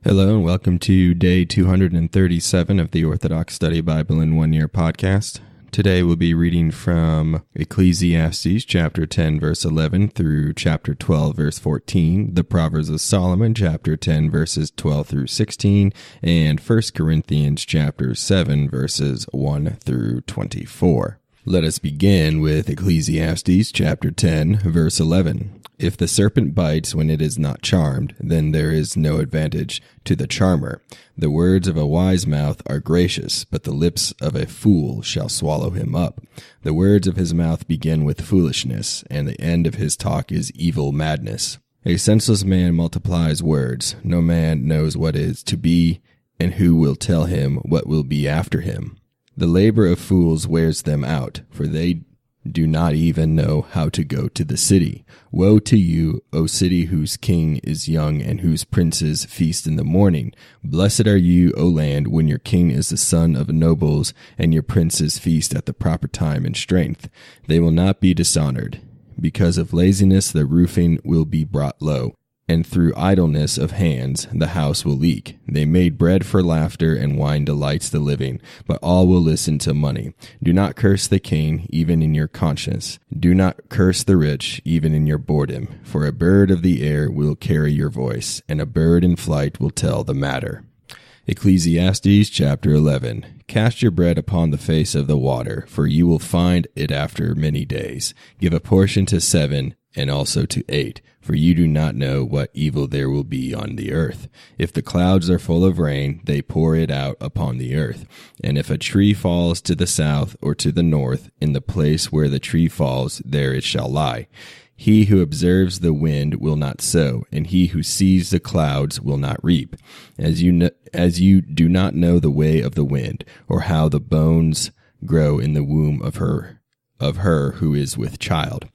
Hello and welcome to day 237 of the Orthodox Study Bible in 1 Year podcast. Today we'll be reading from Ecclesiastes chapter 10 verse 11 through chapter 12 verse 14, the Proverbs of Solomon chapter 10 verses 12 through 16, and 1 Corinthians chapter 7 verses 1 through 24. Let us begin with Ecclesiastes chapter 10 verse 11. If the serpent bites when it is not charmed, then there is no advantage to the charmer. The words of a wise mouth are gracious, but the lips of a fool shall swallow him up. The words of his mouth begin with foolishness, and the end of his talk is evil madness. A senseless man multiplies words. No man knows what is to be, and who will tell him what will be after him. The labor of fools wears them out, for they do not even know how to go to the city. Woe to you, O city whose king is young and whose princes feast in the morning. Blessed are you, O land, when your king is the son of nobles and your princes feast at the proper time and strength. They will not be dishonored. Because of laziness the roofing will be brought low, and through idleness of hands the house will leak. They made bread for laughter, and wine delights the living, but all will listen to money. Do not curse the king, even in your conscience. Do not curse the rich, even in your boredom. For a bird of the air will carry your voice, and a bird in flight will tell the matter. Ecclesiastes chapter 11. Cast your bread upon the face of the water, for you will find it after many days. Give a portion to 7, and also to 8, for you do not know what evil there will be on the earth. If the clouds are full of rain, they pour it out upon the earth. And if a tree falls to the south or to the north, in the place where the tree falls, there it shall lie. He who observes the wind will not sow, and he who sees the clouds will not reap. As you do not know the way of the wind, or how the bones grow in the womb of her who is with child,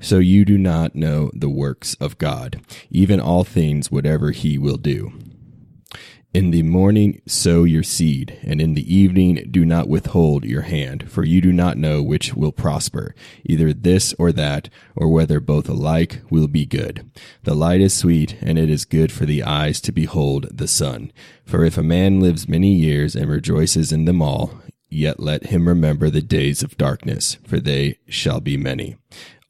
so you do not know the works of God, even all things whatever he will do. In the morning sow your seed, and in the evening do not withhold your hand, for you do not know which will prosper, either this or that, or whether both alike will be good. The light is sweet, and it is good for the eyes to behold the sun. For if a man lives many years and rejoices in them all, yet let him remember the days of darkness, for they shall be many.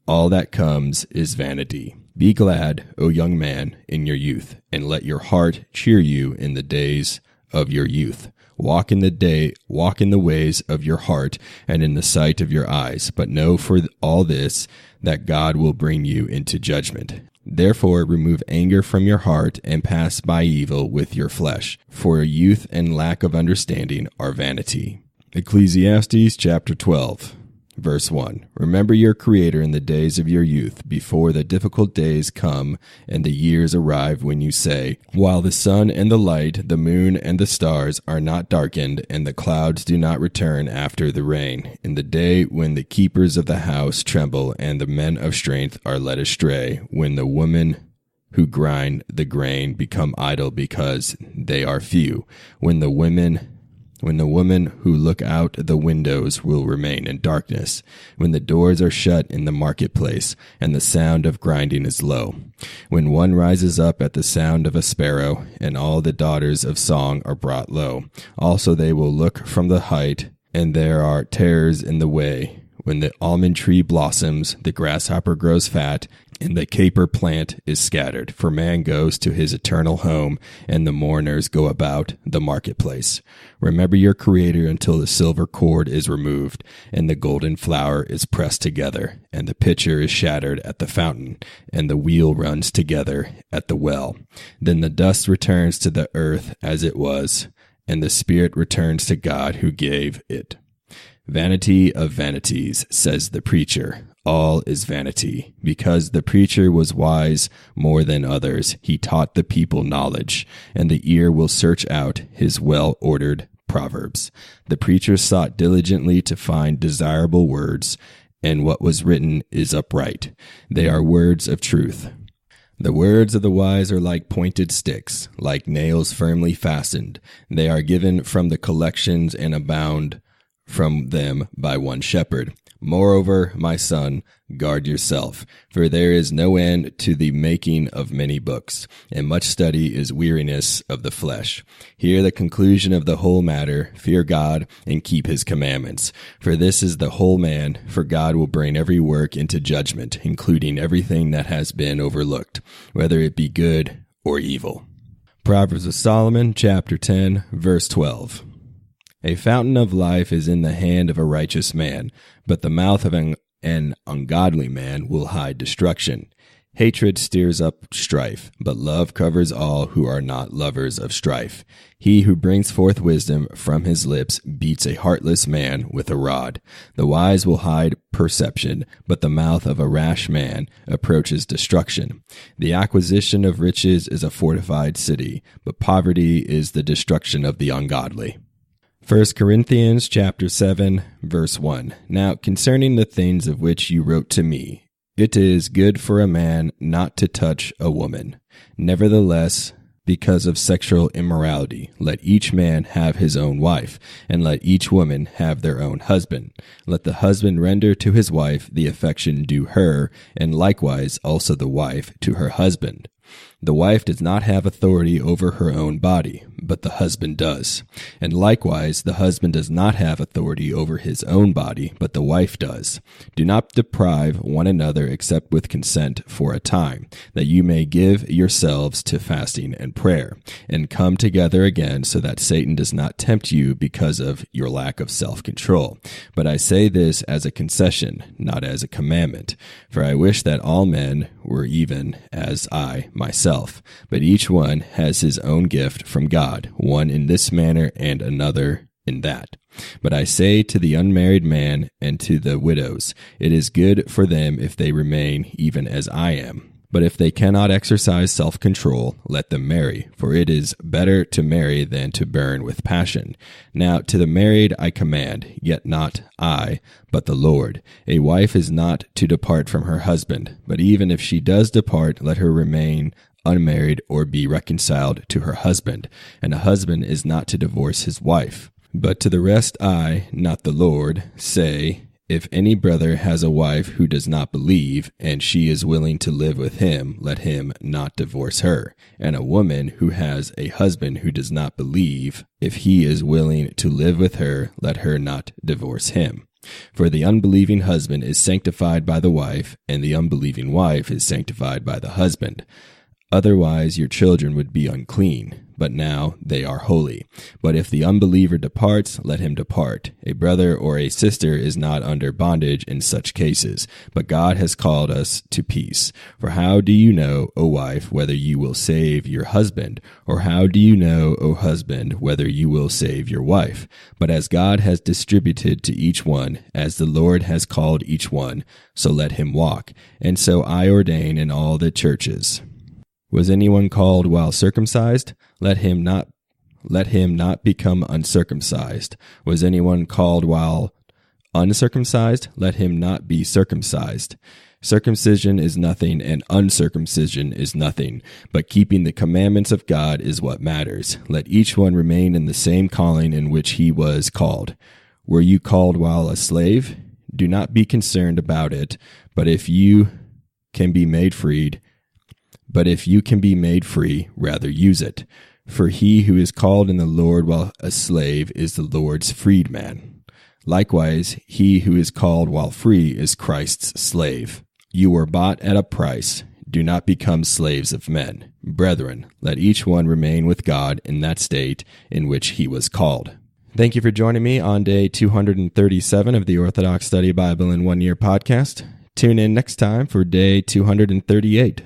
All that comes is vanity. Be glad, O young man, in your youth, and let your heart cheer you in the days of your youth. Walk in the ways of your heart and in the sight of your eyes, but know for all this that God will bring you into judgment. Therefore remove anger from your heart and pass by evil with your flesh, for youth and lack of understanding are vanity. Ecclesiastes chapter 12. Verse 1. Remember your Creator in the days of your youth, before the difficult days come and the years arrive when you say, while the sun and the light, the moon and the stars are not darkened, and the clouds do not return after the rain, in the day when the keepers of the house tremble and the men of strength are led astray, when the women who grind the grain become idle because they are few, when the women who look out the windows will remain in darkness, when the doors are shut in the marketplace, and the sound of grinding is low, when one rises up at the sound of a sparrow, and all the daughters of song are brought low. Also they will look from the height, and there are terrors in the way. When the almond tree blossoms, the grasshopper grows fat, and the caper plant is scattered. For man goes to his eternal home, and the mourners go about the marketplace. Remember your Creator until the silver cord is removed, and the golden flour is pressed together, and the pitcher is shattered at the fountain, and the wheel runs together at the well. Then the dust returns to the earth as it was, and the spirit returns to God who gave it. Vanity of vanities, says the preacher. All is vanity. Because the preacher was wise more than others, he taught the people knowledge, and the ear will search out his well-ordered proverbs. The preacher sought diligently to find desirable words, and what was written is upright. They are words of truth. The words of the wise are like pointed sticks, like nails firmly fastened. They are given from the collections and abound from them by one shepherd. Moreover, my son, guard yourself, for there is no end to the making of many books, and much study is weariness of the flesh. Hear the conclusion of the whole matter, fear God, and keep his commandments. For this is the whole man, for God will bring every work into judgment, including everything that has been overlooked, whether it be good or evil. Proverbs of Solomon, chapter 10, verse 12. A fountain of life is in the hand of a righteous man, but the mouth of an ungodly man will hide destruction. Hatred stirs up strife, but love covers all who are not lovers of strife. He who brings forth wisdom from his lips beats a heartless man with a rod. The wise will hide perception, but the mouth of a rash man approaches destruction. The acquisition of riches is a fortified city, but poverty is the destruction of the ungodly. 1 Corinthians chapter 7, verse 1. Now concerning the things of which you wrote to me, it is good for a man not to touch a woman. Nevertheless, because of sexual immorality, let each man have his own wife, and let each woman have their own husband. Let the husband render to his wife the affection due her, and likewise also the wife to her husband. The wife does not have authority over her own body, but the husband does. And likewise, the husband does not have authority over his own body, but the wife does. Do not deprive one another except with consent for a time, that you may give yourselves to fasting and prayer, and come together again so that Satan does not tempt you because of your lack of self-control. But I say this as a concession, not as a commandment. For I wish that all men were even as I myself. But each one has his own gift from God, one in this manner and another in that. But I say to the unmarried man and to the widows, it is good for them if they remain even as I am. But if they cannot exercise self-control, let them marry, for it is better to marry than to burn with passion. Now to the married I command, yet not I, but the Lord. A wife is not to depart from her husband, but even if she does depart, let her remain unmarried or be reconciled to her husband. And a husband is not to divorce his wife. But to the rest I, not the Lord, say, if any brother has a wife who does not believe, and she is willing to live with him, let him not divorce her. And a woman who has a husband who does not believe, if he is willing to live with her, let her not divorce him. For the unbelieving husband is sanctified by the wife, and the unbelieving wife is sanctified by the husband. Otherwise your children would be unclean, but now they are holy. But if the unbeliever departs, let him depart. A brother or a sister is not under bondage in such cases, but God has called us to peace. For how do you know, O wife, whether you will save your husband? Or how do you know, O husband, whether you will save your wife? But as God has distributed to each one, as the Lord has called each one, so let him walk. And so I ordain in all the churches. Was anyone called while circumcised? Let him not become uncircumcised. Was anyone called while uncircumcised? Let him not be circumcised. Circumcision is nothing, and uncircumcision is nothing, but keeping the commandments of God is what matters. Let each one remain in the same calling in which he was called. Were you called while a slave? Do not be concerned about it, but if you can be made free, rather use it. For he who is called in the Lord while a slave is the Lord's freedman. Likewise, he who is called while free is Christ's slave. You were bought at a price. Do not become slaves of men. Brethren, let each one remain with God in that state in which he was called. Thank you for joining me on day 237 of the Orthodox Study Bible in 1 Year podcast. Tune in next time for day 238.